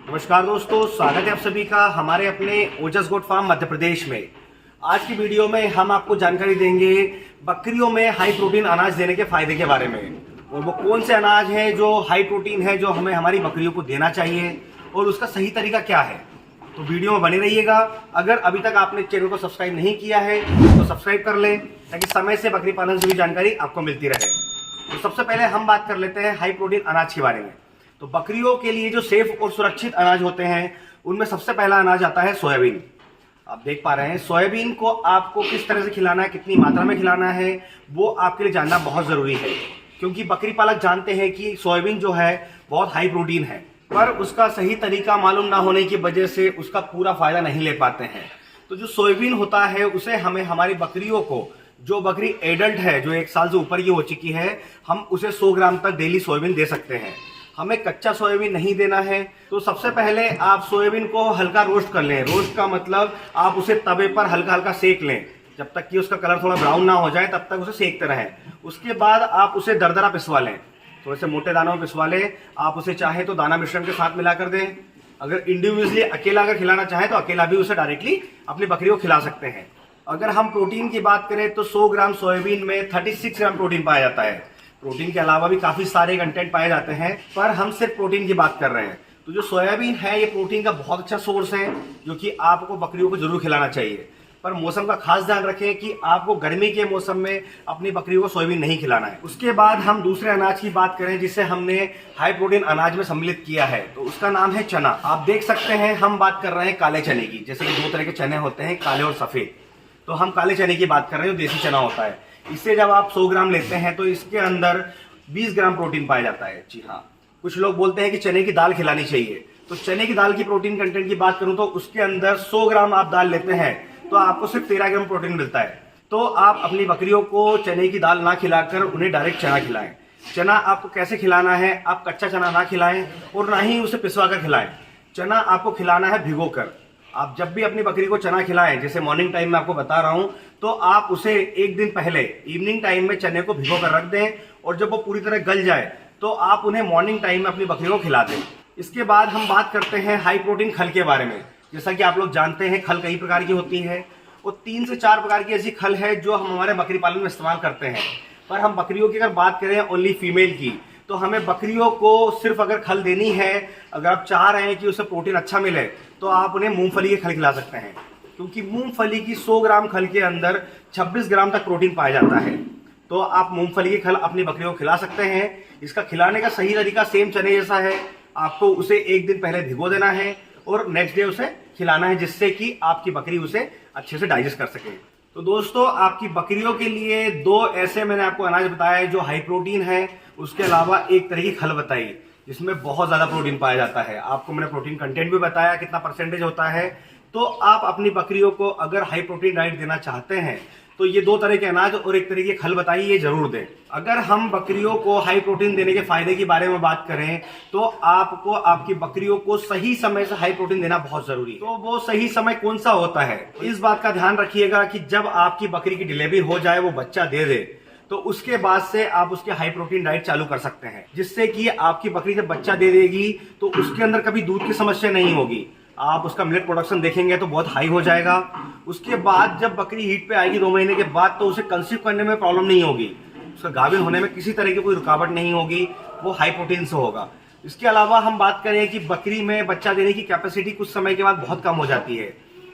नमस्कार दोस्तों, स्वागत है आप सभी का हमारे अपने ओजस गोट फार्म मध्य प्रदेश में। आज की वीडियो में हम आपको जानकारी देंगे बकरियों में हाई प्रोटीन अनाज देने के फायदे के बारे में, और वो कौन से अनाज हैं जो हाई प्रोटीन है, जो हमें हमारी बकरियों को देना चाहिए और उसका सही तरीका क्या है। तो वीडियो में बने रहिएगा। अगर अभी तक आपने चैनल को सब्सक्राइब नहीं किया है तो सब्सक्राइब कर लें, ताकि समय से बकरी पालन से भी जानकारी आपको मिलती रहे। तो सबसे पहले हम बात कर लेते हैं हाई प्रोटीन अनाज के बारे में। तो बकरियों के लिए जो सेफ और सुरक्षित अनाज होते हैं, उनमें सबसे पहला अनाज आता है सोयाबीन। आप देख पा रहे हैं सोयाबीन को आपको किस तरह से खिलाना है, कितनी मात्रा में खिलाना है, वो आपके लिए जानना बहुत जरूरी है, क्योंकि बकरी पालक जानते हैं कि सोयाबीन जो है बहुत हाई प्रोटीन है, पर उसका सही तरीका मालूम ना होने की वजह से उसका पूरा फायदा नहीं ले पाते हैं। तो जो सोयाबीन होता है उसे हमें हमारी बकरियों को, जो बकरी एडल्ट है, जो 1 साल से ऊपर की हो चुकी है, हम उसे 100 ग्राम तक डेली सोयाबीन दे सकते हैं। हमें कच्चा सोयाबीन नहीं देना है। तो सबसे पहले आप सोयाबीन को हल्का रोस्ट कर लें। रोस्ट का मतलब आप उसे तवे पर हल्का हल्का सेक लें, जब तक कि उसका कलर थोड़ा ब्राउन ना हो जाए तब तक उसे सेकते रहें। उसके बाद आप उसे दरदरा पिसवा लें, थोड़े से मोटे दानों में पिसवा लें। आप उसे चाहे तो दाना मिश्रण के साथ मिला कर दें। अगर इंडिविजुअली अकेला अगर खिलाना चाहें तो अकेला भी उसे डायरेक्टली अपनी बकरी को खिला सकते हैं। अगर हम प्रोटीन की बात करें तो 100 ग्राम सोयाबीन में 36 ग्राम प्रोटीन पाया जाता है। प्रोटीन के अलावा भी काफी सारे कंटेंट पाए जाते हैं, पर हम सिर्फ प्रोटीन की बात कर रहे हैं। तो जो सोयाबीन है ये प्रोटीन का बहुत अच्छा सोर्स है, जो कि आपको बकरियों को जरूर खिलाना चाहिए। पर मौसम का खास ध्यान रखें कि आपको गर्मी के मौसम में अपनी बकरियों को सोयाबीन नहीं खिलाना है। उसके बाद हम दूसरे अनाज की बात करें जिसे हमने हाई प्रोटीन अनाज में सम्मिलित किया है, तो उसका नाम है चना। आप देख सकते हैं हम बात कर रहे हैं काले चने की। जैसे कि 2 तरह के चने होते हैं, काले और सफेद। तो हम काले चने की बात कर रहे हैं, जो देसी चना होता है। इससे जब आप 100 ग्राम लेते हैं तो इसके अंदर 20 ग्राम प्रोटीन पाया जाता है। जी हाँ, कुछ लोग बोलते हैं कि चने की दाल खिलानी चाहिए। तो चने की दाल की प्रोटीन कंटेंट की बात करूं तो उसके अंदर 100 ग्राम आप दाल लेते हैं तो आपको सिर्फ 13 ग्राम प्रोटीन मिलता है। तो आप अपनी बकरियों को चने की दाल ना खिलाकर उन्हें डायरेक्ट चना खिलाएं। चना आपको कैसे खिलाना है, आप कच्चा चना ना खिलाएं और ना ही उसे पिसवा कर खिलाएं। चना आपको खिलाना है भिगो कर। आप जब भी अपनी बकरी को चना खिलाएं, जैसे मॉर्निंग टाइम में आपको बता रहा हूं, तो आप उसे एक दिन पहले इवनिंग टाइम में चने को भिगो कर रख दें, और जब वो पूरी तरह गल जाए तो आप उन्हें मॉर्निंग टाइम में अपनी बकरियों को खिला दें। इसके बाद हम बात करते हैं हाई प्रोटीन खल के बारे में। जैसा कि आप लोग जानते हैं खल कई प्रकार की होती है, और 3 से 4 प्रकार की ऐसी खल है जो हम हमारे बकरी पालन में इस्तेमाल करते हैं। पर हम बकरियों की अगर बात करें ओनली फीमेल की, तो हमें बकरियों को सिर्फ अगर खल देनी है, अगर आप चाह रहे हैं कि उसे प्रोटीन अच्छा मिले, तो आप उन्हें मूंगफली की खल खिला सकते हैं, क्योंकि मूंगफली की 100 ग्राम खल के अंदर 26 ग्राम तक प्रोटीन पाया जाता है। तो आप मूंगफली की खल अपनी बकरियों को खिला सकते हैं। इसका खिलाने का सही तरीका सेम चने जैसा है। आपको उसे एक दिन पहले भिगो देना है और नेक्स्ट डे उसे खिलाना है, जिससे कि आपकी बकरी उसे अच्छे से डाइजेस्ट कर सके। तो दोस्तों, आपकी बकरियों के लिए 2 ऐसे मैंने आपको अनाज बताया है जो हाई प्रोटीन है। उसके अलावा एक तरह की खल बताई जिसमें बहुत ज्यादा प्रोटीन पाया जाता है। आपको मैंने प्रोटीन कंटेंट भी बताया, कितना परसेंटेज होता है। तो आप अपनी बकरियों को अगर हाई प्रोटीन डाइट देना चाहते हैं तो ये 2 तरह के अनाज और एक तरह की खल बताई, ये जरूर दें। अगर हम बकरियों को हाई प्रोटीन देने के फायदे के बारे में बात करें तो आपको आपकी बकरियों को सही समय से हाई प्रोटीन देना बहुत जरूरी है। तो वो सही समय कौन सा होता है, इस बात का ध्यान रखिएगा कि जब आपकी बकरी की डिलीवरी हो जाए, वो बच्चा दे दे, तो उसके बाद से आप उसके हाई प्रोटीन डाइट चालू कर सकते हैं, जिससे कि आपकी बकरी जब बच्चा दे देगी तो उसके अंदर कभी दूध की समस्या नहीं होगी। आप उसका मिल्क प्रोडक्शन देखेंगे तो बहुत हाई हो जाएगा। उसके बाद जब बकरी हीट पे आएगी 2 महीने के बाद, तो उसे कंसीव करने में प्रॉब्लम नहीं होगी, उसका गाभिन होने में किसी तरह की कोई रुकावट नहीं होगी, वो हाई प्रोटीन से होगा। इसके अलावा हम बात करें कि बकरी में बच्चा देने की कैपेसिटी कुछ समय के बाद बहुत कम हो जाती है।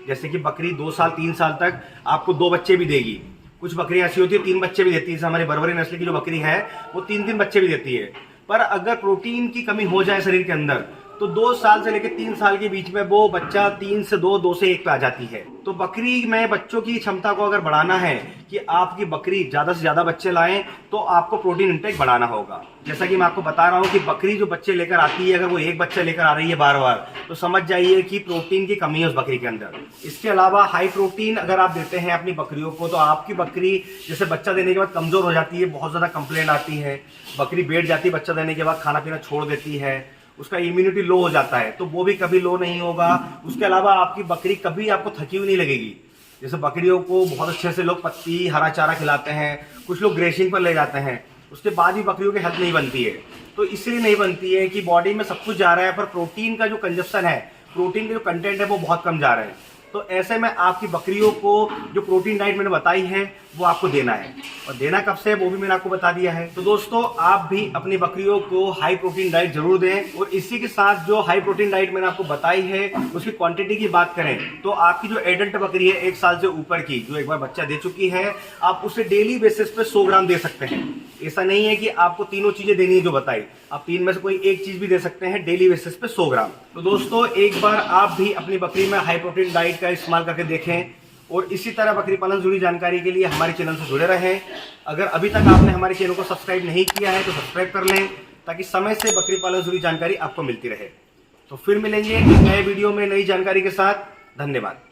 जैसे कि बकरी 2 साल 3 साल तक आपको 2 बच्चे भी देगी। कुछ बकरियां ऐसी होती है 3 बच्चे भी देती है। जैसे हमारी बर्बरी नस्ल की जो बकरी है वो 3-3 बच्चे भी देती है। पर अगर प्रोटीन की कमी हो जाए शरीर के अंदर, तो 2 साल से लेकर 3 साल के बीच में वो बच्चा 3 से 2, 2 से 1 पे आ जाती है। तो बकरी में बच्चों की क्षमता को अगर बढ़ाना है कि आपकी बकरी ज्यादा से ज्यादा बच्चे लाएं, तो आपको प्रोटीन इंटेक बढ़ाना होगा। जैसा कि मैं आपको बता रहा हूं कि बकरी जो बच्चे लेकर आती है, अगर वो 1 बच्चा लेकर आ रही है बार बार, तो समझ जाइए कि प्रोटीन की कमी है उस बकरी के अंदर। इसके अलावा हाई प्रोटीन अगर आप देते हैं अपनी बकरियों को, तो आपकी बकरी जैसे बच्चा देने के बाद कमजोर हो जाती है, बहुत ज्यादा कंप्लेंट आती है, बकरी बैठ जाती है बच्चा देने के बाद, खाना पीना छोड़ देती है, उसका इम्यूनिटी लो हो जाता है, तो वो भी कभी लो नहीं होगा। उसके अलावा आपकी बकरी कभी आपको थकी हुई नहीं लगेगी। जैसे बकरियों को बहुत अच्छे से लोग पत्ती हरा चारा खिलाते हैं, कुछ लोग ग्रेसिंग पर ले जाते हैं, उसके बाद भी बकरियों की हेल्थ नहीं बनती है। तो इसलिए नहीं बनती है कि बॉडी में सब कुछ जा रहा है पर प्रोटीन का जो कंजप्शन है, प्रोटीन का जो कंटेंट है वो बहुत कम जा रहा है। तो ऐसे में आपकी बकरियों को जो प्रोटीन डाइट मैंने बताई है वो आपको देना है, और देना कब से है वो भी मैंने आपको बता दिया है। तो दोस्तों आप भी अपनी बकरियों को हाई प्रोटीन डाइट जरूर दें। और इसी के साथ जो हाई प्रोटीन डाइट मैंने आपको बताई है उसकी क्वांटिटी की बात करें तो आपकी जो एडल्ट बकरी है 1 साल से ऊपर की, जो एक बार बच्चा दे चुकी है, आप उसे डेली बेसिस पे 100 ग्राम दे सकते हैं। ऐसा नहीं है कि आपको तीनों चीजें देनी है जो बताई, आप 3 में से कोई एक चीज भी दे सकते हैं डेली बेसिस पे 100 ग्राम। तो दोस्तों एक बार आप भी अपनी बकरी में हाई प्रोटीन डाइट का इस्तेमाल करके देखें, और इसी तरह बकरी पालन से जुड़ी जानकारी के लिए हमारे चैनल से जुड़े रहें। अगर अभी तक आपने हमारे चैनल को सब्सक्राइब नहीं किया है तो सब्सक्राइब कर लें, ताकि समय से बकरी पालन से जुड़ी जानकारी आपको मिलती रहे। तो फिर मिलेंगे एक नए वीडियो में नई जानकारी के साथ। धन्यवाद।